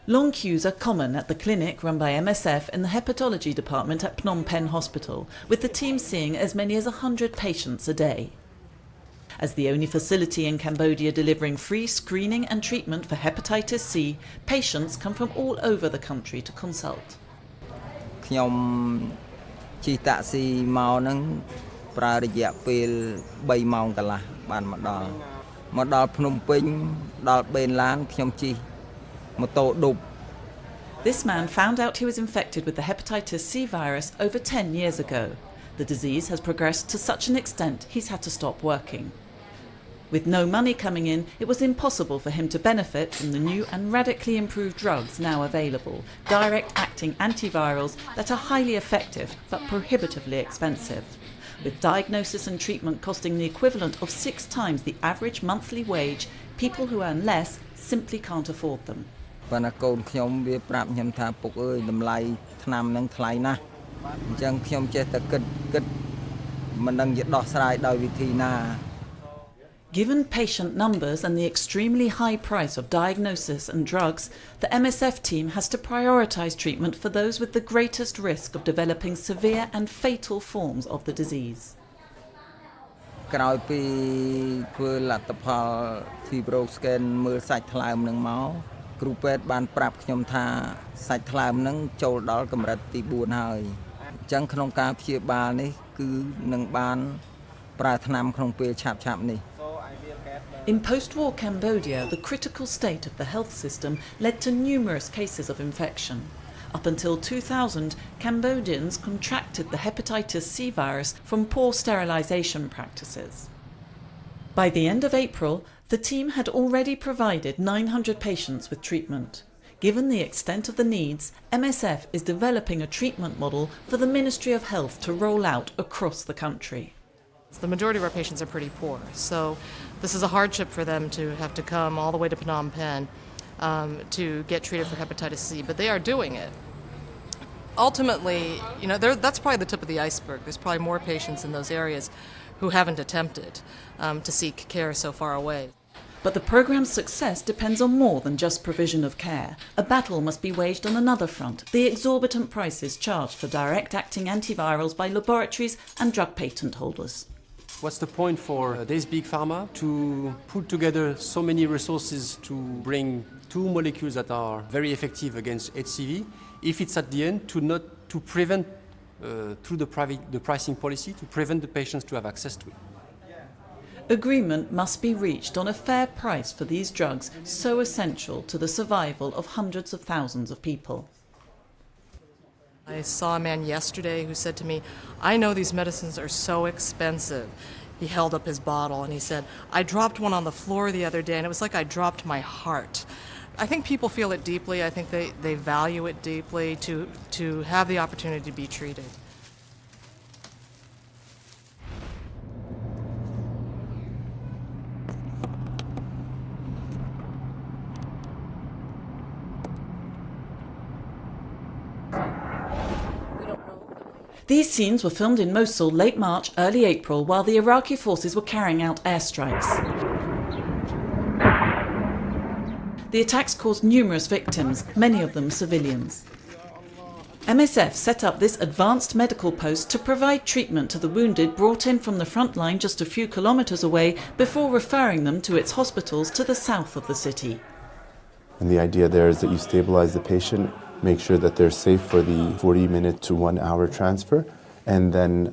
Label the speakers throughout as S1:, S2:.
S1: Long queues are common at the clinic run by MSF in the hepatology department at Phnom Penh Hospital, with the team seeing as many as 100 patients a day. As the only facility in Cambodia delivering free screening and treatment for hepatitis C, patients come from all over the country to consult.
S2: ខ្ញុំជិះតាក់ស៊ីមកហ្នឹងប្រើរយៈពេល3ម៉ោងកន្លះបានមកដល់ភ្នំពេញដល់បេនឡានខ្ញុំជិះម៉ូតូឌុប
S1: This man found out he was infected with the hepatitis C virus over 10 years ago. The disease has progressed to such an extent he's had to stop working. With no money coming in, it was impossible for him to benefit from the new and radically improved drugs now available, direct-acting antivirals that are highly effective but prohibitively expensive, with diagnosis and treatment costing the equivalent of 6 times the average monthly wage. People who earn less simply can't afford them.
S2: ប៉ុន្តែកូនខ្ញុំវាប្រាប់ខ្ញុំថាពុកអើយតម្លៃថ្នាំហ្នឹងថ្លៃណាស់អញ្ចឹងខ្ញុំចេះតែគិតមិនដឹងជាដោះស្រាយដោយវិធីណា
S1: Given patient numbers and the extremely high price of diagnosis and drugs, the MSF team has to prioritise treatment for those with the greatest risk of developing severe and fatal forms of the disease.
S2: ក្រោយពីធ្វើលទ្ធផល fibro scan មើលសាច់ថ្លើមនឹងមកគ្រូពេទ្យបានប្រាប់ខ្ញុំថាសាច់ថ្លើមនឹងចូលដល់កម្រិតទី4ហើយអញ្ចឹងក្នុងការព្យាបាលនេះគឺនឹងបានប្រើថ្នាំក្នុងពេលឆាប់នេះ
S1: In post-war Cambodia, the critical state of the health system led to numerous cases of infection. Up until 2000, Cambodians contracted the hepatitis C virus from poor sterilisation practices. By the end of April, the team had already provided 900 patients with treatment. Given the extent of the needs, MSF is developing a treatment model for the Ministry of Health to roll out across the country.
S3: The majority of our patients are pretty poor, so this is a hardship for them to have to come all the way to Phnom Penh to get treated for hepatitis C, but they are doing it. Ultimately, that's probably the tip of the iceberg. There's probably more patients in those areas who haven't attempted to seek care so far away.
S1: But the programme's success depends on more than just provision of care. A battle must be waged on another front, the exorbitant prices charged for direct-acting antivirals by laboratories and drug patent holders.
S4: What's the point for this big pharma to put together so many resources to bring 2 molecules that are very effective against HCV if it's at the end to prevent through the pricing policy to prevent the patients to have access to it?
S1: Agreement must be reached on a fair price for these drugs so essential to the survival of hundreds of thousands of people.
S3: I saw a man yesterday who said to me, I know these medicines are so expensive. He held up his bottle and he said, I dropped one on the floor the other day and it was like I dropped my heart. I think people feel it deeply. I think they value it deeply to have the opportunity to be treated.
S1: These scenes were filmed in Mosul late March, early April, while the Iraqi forces were carrying out airstrikes. The attacks caused numerous victims, many of them civilians. MSF set up this advanced medical post to provide treatment to the wounded brought in from the front line just a few kilometres away before referring them to its hospitals to the south of the city.
S5: And the idea there is that you stabilise the patient, make sure that they're safe for the 40-minute to 1-hour transfer, and then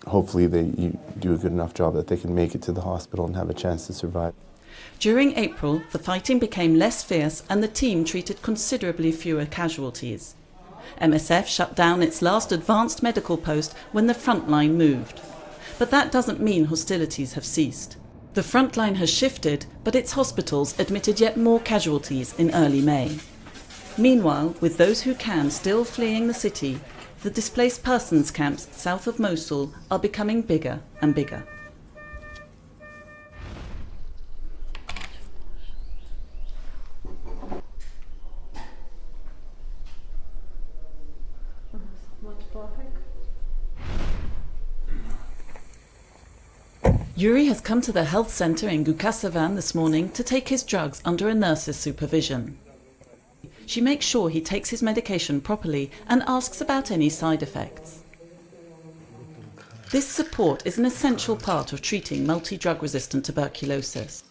S5: hopefully you do a good enough job that they can make it to the hospital and have a chance to survive.
S1: During April, the fighting became less fierce and the team treated considerably fewer casualties. MSF shut down its last advanced medical post when the front line moved. But that doesn't mean hostilities have ceased. The front line has shifted, but its hospitals admitted yet more casualties in early May. Meanwhile, with those who can still fleeing the city, the displaced persons camps south of Mosul are becoming bigger and bigger. Yuri has come to the health centre in Gukasavan this morning to take his drugs under a nurse's supervision. she makes sure he takes his medication properly and asks about any side effects. This support is an essential part of treating multi-drug resistant tuberculosis.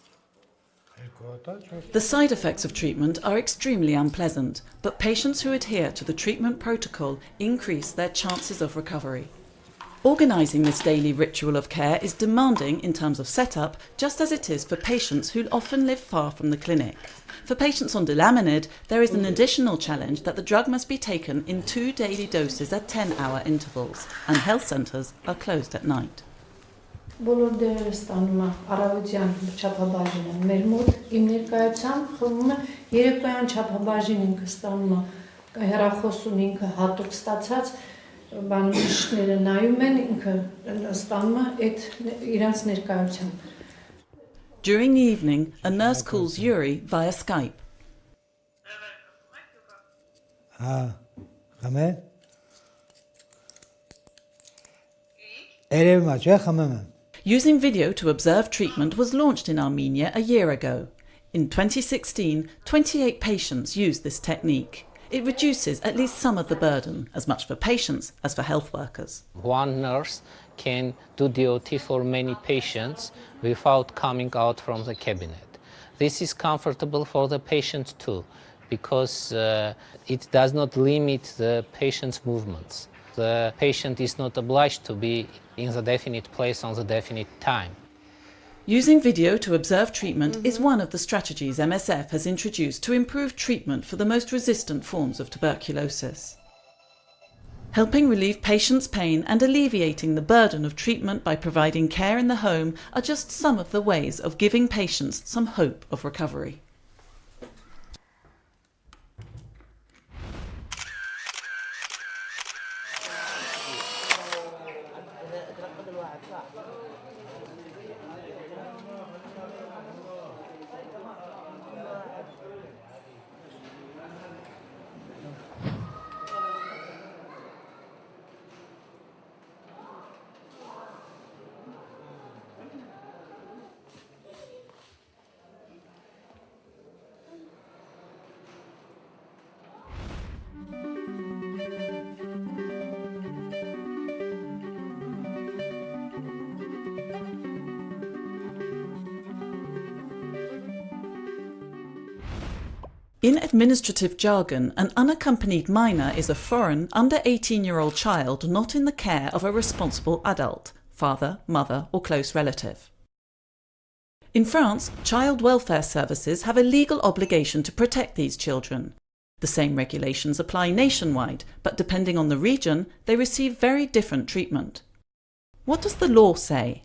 S1: The side effects of treatment are extremely unpleasant, but patients who adhere to the treatment protocol increase their chances of recovery. Organising this daily ritual of care is demanding in terms of setup, just as it is for patients who often live far from the clinic. For patients on Unaccompanied, there is an additional challenge that the drug must be taken in 2 daily doses at 10-hour intervals, and health centres are closed at night.
S6: Բոլոր դերերը ստանում է առավոտյան չափաբաժին են մեր մոտ իմ ներկայությամբ խմում է երեկոյան չափաբաժին ինքը ստանում է հեռախոսում ինքը հատուկ ստացած բանջիշները նայում են ինքը ստանում է այդ իրանց ներկայությամբ.
S1: During the evening, a nurse calls Yuri via Skype. Using video to observe treatment was launched in Armenia a year ago. In 2016, 28 patients used this technique. It reduces at least some of the burden, as much for patients as for health workers.
S7: One nurse can do DOT for many patients without coming out from the cabinet. This is comfortable for the patient too, because it does not limit the patient's movements. The patient is not obliged to be in the definite place on the definite time.
S1: Using video to observe treatment is one of the strategies MSF has introduced to improve treatment for the most resistant forms of tuberculosis. Helping relieve patients' pain and alleviating the burden of treatment by providing care in the home are just some of the ways of giving patients some hope of recovery. In administrative jargon, an unaccompanied minor is a foreign, under 18-year-old child not in the care of a responsible adult, father, mother, or close relative. In France, child welfare services have a legal obligation to protect these children. The same regulations apply nationwide, but depending on the region, they receive very different treatment. What does the law say?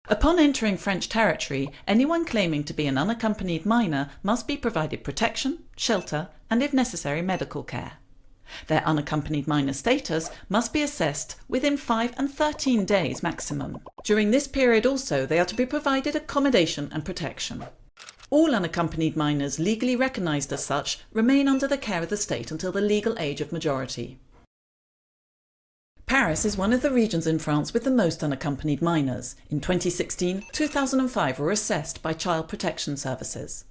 S1: Upon entering French territory, anyone claiming to be an unaccompanied minor must be provided protection, shelter, and if necessary, medical care. Their unaccompanied minor status must be assessed within 5 and 13 days maximum. During this period also, they are to be provided accommodation and protection. All unaccompanied minors legally recognised as such remain under the care of the state until the legal age of majority. Paris is one of the regions in France with the most unaccompanied minors. In 2016, 2,005 were assessed by Child Protection Services.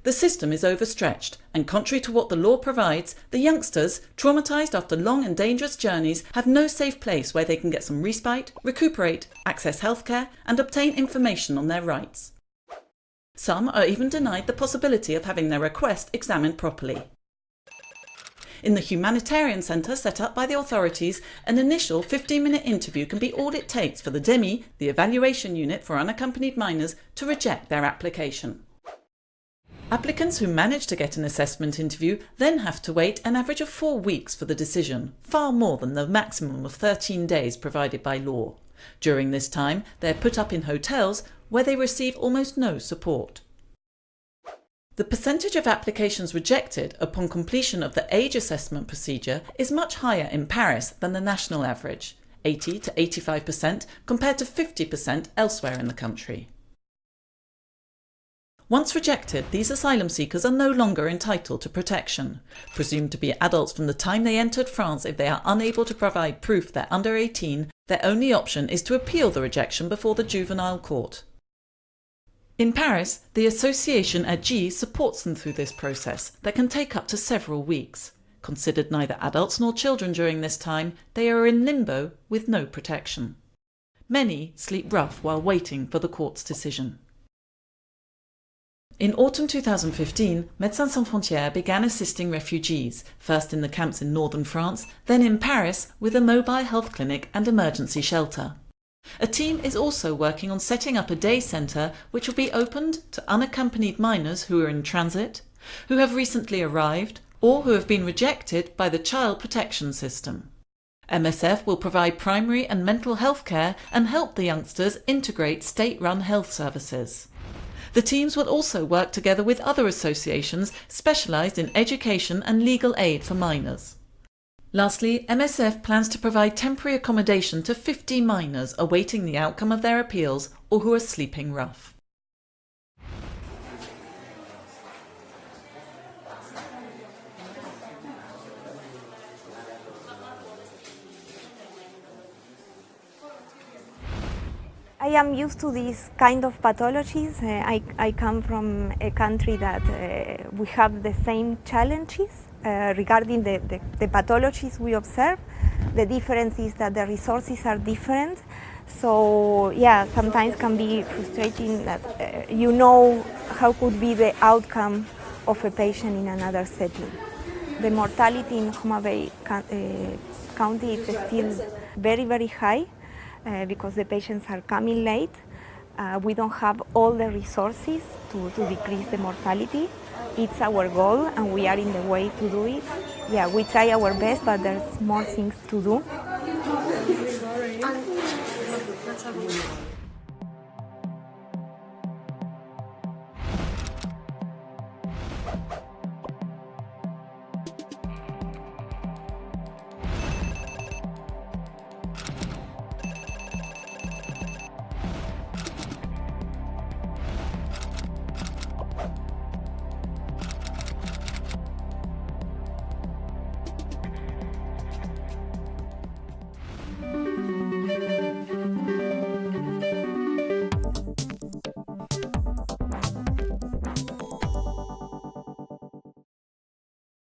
S1: The system is overstretched, and contrary to what the law provides, the youngsters, traumatised after long and dangerous journeys, have no safe place where they can get some respite, recuperate, access healthcare, and obtain information on their rights. Some are even denied the possibility of having their request examined properly. In the humanitarian centre set up by the authorities, an initial 15-minute interview can be all it takes for the DEMI, the evaluation unit for unaccompanied minors, to reject their application. Applicants who manage to get an assessment interview then have to wait an average of 4 weeks for the decision, far more than the maximum of 13 days provided by law. During this time, they are put up in hotels where they receive almost no support. The percentage of applications rejected upon completion of the age assessment procedure is much higher in Paris than the national average, 80 to 85% compared to 50% elsewhere in the country. Once rejected, these asylum seekers are no longer entitled to protection. Presumed to be adults from the time they entered France, if they are unable to provide proof they're under 18, their only option is to appeal the rejection before the juvenile court. In Paris, the association AGI supports them through this process that can take up to several weeks. Considered neither adults nor children during this time, they are in limbo with no protection. Many sleep rough while waiting for the court's decision. In autumn 2015, Médecins Sans Frontières began assisting refugees, first in the camps in northern France, then in Paris with a mobile health clinic and emergency shelter. A team is also working on setting up a day centre which will be opened to unaccompanied minors who are in transit, who have recently arrived, or who have been rejected by the child protection system. MSF will provide primary and mental health care and help the youngsters integrate state-run health services. The teams will also work together with other associations specialised in education and legal aid for minors. Lastly, MSF plans to provide temporary accommodation to 50 minors awaiting the outcome of their appeals or who are sleeping rough.
S8: I am used to these kind of pathologies. I come from a country that we have the same challenges regarding the pathologies we observe. The difference is that the resources are different. So yeah, sometimes can be frustrating that you know how could be the outcome of a patient in another setting. The mortality in Homa Bay County is still very, very high. Because the patients are coming late. We don't have all the resources to decrease the mortality. It's our goal and we are in the way to do it. Yeah, we try our best, but there's more things to do.